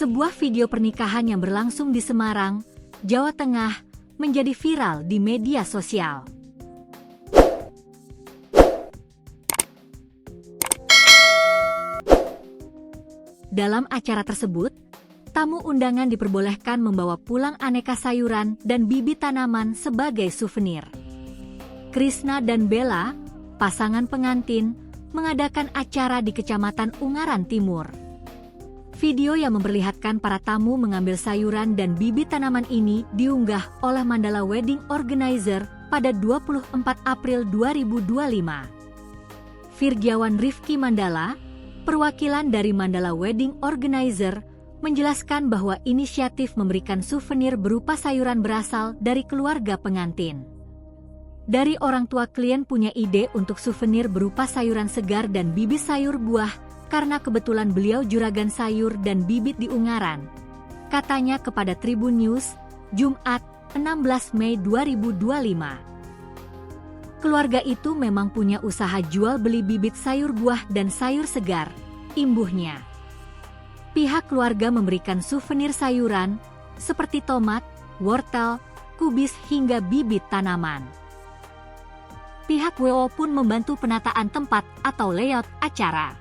Sebuah video pernikahan yang berlangsung di Semarang, Jawa Tengah, menjadi viral di media sosial. Dalam acara tersebut, tamu undangan diperbolehkan membawa pulang aneka sayuran dan bibit tanaman sebagai souvenir. Krisna dan Bella, pasangan pengantin, mengadakan acara di Kecamatan Ungaran Timur. Video yang memperlihatkan para tamu mengambil sayuran dan bibit tanaman ini diunggah oleh Mandala Wedding Organizer pada 24 April 2025. Virgiawan Rifki Mandala, perwakilan dari Mandala Wedding Organizer, menjelaskan bahwa inisiatif memberikan souvenir berupa sayuran berasal dari keluarga pengantin. Dari orang tua klien punya ide untuk souvenir berupa sayuran segar dan bibit sayur buah karena kebetulan beliau juragan sayur dan bibit di Ungaran, katanya kepada Tribun News, Jumat, 16 Mei 2025. Keluarga itu memang punya usaha jual beli bibit sayur buah dan sayur segar, imbuhnya. Pihak keluarga memberikan souvenir sayuran, seperti tomat, wortel, kubis hingga bibit tanaman. Pihak WO pun membantu penataan tempat atau layout acara.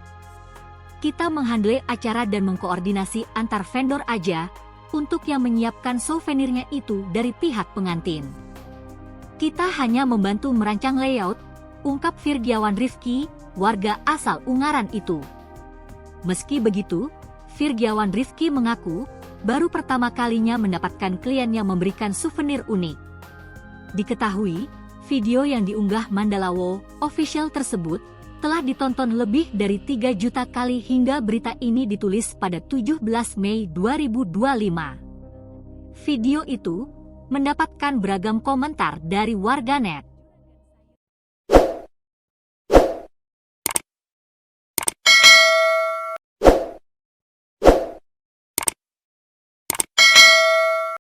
Kita menghandle acara dan mengkoordinasi antar vendor aja, untuk yang menyiapkan souvenirnya itu dari pihak pengantin. Kita hanya membantu merancang layout, ungkap Virgiawan Rifki, warga asal Ungaran itu. Meski begitu, Virgiawan Rifki mengaku, baru pertama kalinya mendapatkan klien yang memberikan souvenir unik. Diketahui, video yang diunggah Mandala Wo Official tersebut telah ditonton lebih dari 3 juta kali hingga berita ini ditulis pada 17 Mei 2025. Video itu mendapatkan beragam komentar dari warganet.